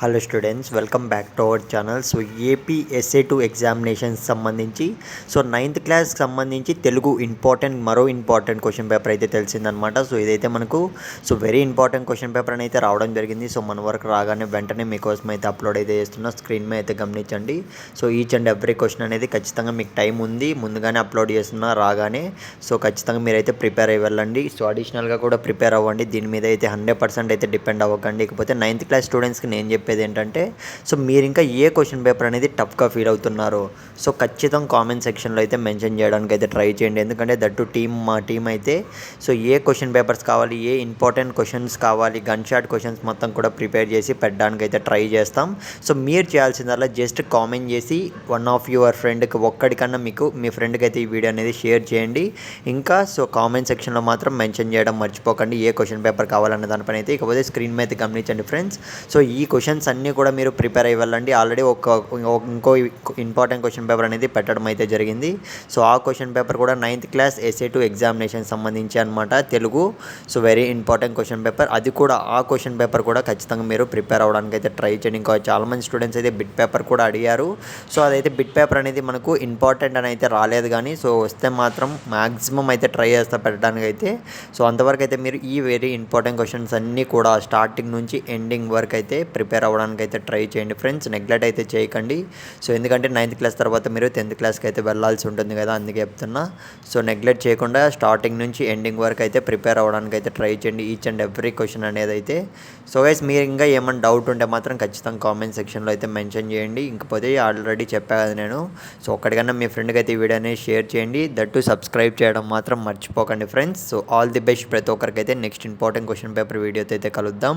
Hello students, welcome back to our channel. So AP SA2 examinations సంబంధించి ninth క్లాస్కి సంబంధించి తెలుగు మరో ఇంపార్టెంట్ క్వశ్చన్ పేపర్ అయితే తెలిసిందనమాట. సో ఇదైతే మనకు వెరీ ఇంపార్టెంట్ క్వశ్చన్ పేపర్ అని అయితే రావడం జరిగింది. సో మన వరకు రాగానే వెంటనే మీకోసం అయితే అప్లోడ్ అయితే చేస్తున్నా. స్క్రీన్ మీద అయితే గమనించండి. So each and every question అనేది ఖచ్చితంగా మీకు టైం ఉంది, ముందుగానే అప్లోడ్ చేస్తున్నా రాగానే. సో ఖచ్చితంగా మీరైతే ప్రిపేర్ అయ్యి వెళ్ళండి. సో అడిషనల్గా కూడా ప్రిపేర్ అవ్వండి. దీని మీద అయితే 100% అయితే డిపెండ్ అవ్వకండి. ఇకపోతే నైన్త్ క్లాస్ స్టూడెంట్స్కి నేను చెప్పేది ఏంటంటే, మీరు ఇంకా ఏ క్వశ్చన్ పేపర్ అనేది టఫ్గా ఫీల్ అవుతున్నారో ఖచ్చితంగా కామెంట్ సెక్షన్లో అయితే మెన్షన్ చేయడానికి అయితే ట్రై చేయండి. ఎందుకంటే దట్టు మా టీం అయితే ఏ క్వశ్చన్ పేపర్స్ కావాలి, ఏ ఇంపార్టెంట్ క్వశ్చన్స్ కావాలి, గన్ షాట్ క్వశ్చన్స్ మొత్తం కూడా ప్రిపేర్ చేసి పెట్టడానికి అయితే ట్రై చేస్తాం. మీరు చేయాల్సిందల్లా జస్ట్ కామెంట్ చేసి వన్ ఆఫ్ యువర్ ఫ్రెండ్కి ఒక్కడికన్నా మీ ఫ్రెండ్కి అయితే ఈ వీడియో అనేది షేర్ చేయండి. ఇంకా కామెంట్ సెక్షన్లో మాత్రం మెన్షన్ చేయడం మర్చిపోకండి ఏ క్వశ్చన్ పేపర్ కావాలన్న దానిపైన అయితే. ఇకపోతే స్క్రీన్ మీద గమనించండి ఫ్రెండ్స్. ఈ క్వశ్చన్స్ అన్నీ కూడా మీరు ప్రిపేర్ అయ్యి వెళ్ళండి. ఆల్రెడీ ఇంకో ఇంపార్టెంట్ క్వశ్చన్ పేపర్ అనేది పెట్టడం అయితే జరిగింది. ఆ క్వశ్చన్ పేపర్ కూడా నైన్త్ క్లాస్ SA2 ఎగ్జామినేషన్ సంబంధించి అనమాట, Telugu. Very important question paper అది కూడా. ఆ క్వశ్చన్ పేపర్ కూడా ఖచ్చితంగా మీరు ప్రిపేర్ అవ్వడానికి అయితే ట్రై చేయండి. ఇంకా చాలామంది స్టూడెంట్స్ అయితే బిట్ పేపర్ కూడా అడిగారు. అదైతే బిట్ పేపర్ అనేది మనకు ఇంపార్టెంట్ అని అయితే రాలేదు, కానీ వస్తే మాత్రం మ్యాక్సిమం అయితే ట్రై చేస్తా పెట్టడానికి అయితే. అంతవరకు అయితే మీరు ఈ వెరీ ఇంపార్టెంట్ క్వశ్చన్స్ అన్నీ కూడా స్టార్టింగ్ నుంచి ఎండింగ్ వరకు అయితే ప్రిపేర్ అవ్వడానికి అయితే ట్రై చేయండి ఫ్రెండ్స్. నెగ్లెక్ట్ అయితే చేయకండి. ఎందుకంటే నైన్త్ క్లాస్ తర్వాత మీరు 10th క్లాస్కి అయితే వెళ్ళాల్సి ఉంటుంది కదా, అందుకే చెప్తున్నా. నెగ్లెక్ట్ చేయకుండా స్టార్టింగ్ నుంచి ఎండింగ్ వరకు అయితే ప్రిపేర్ అవ్వడానికి అయితే ట్రై చేయండి ఈచ్ అండ్ ఎవ్రీ క్వశ్చన్ అనేది అయితే. గైస్, మీరు ఇంకా ఏమైనా డౌట్ ఉంటే మాత్రం ఖచ్చితంగా కామెంట్ సెక్షన్లో అయితే మెన్షన్ చేయండి. ఇంకపోతే ఆల్రెడీ చెప్పా కదా నేను. ఒక్కడికన్నా మీ ఫ్రెండ్కి అయితే ఈ వీడియో అనేది షేర్ చేయండి. దట్టు సబ్స్క్రైబ్ చేయడం మాత్రం మర్చిపోకండి ఫ్రెండ్స్. ఆల్ ది బెస్ట్ ప్రతి ఒక్కరికైతే. నెక్స్ట్ ఇంపార్టెంట్ క్వశ్చన్ పేపర్ వీడియోతో అయితే కలుద్దాం.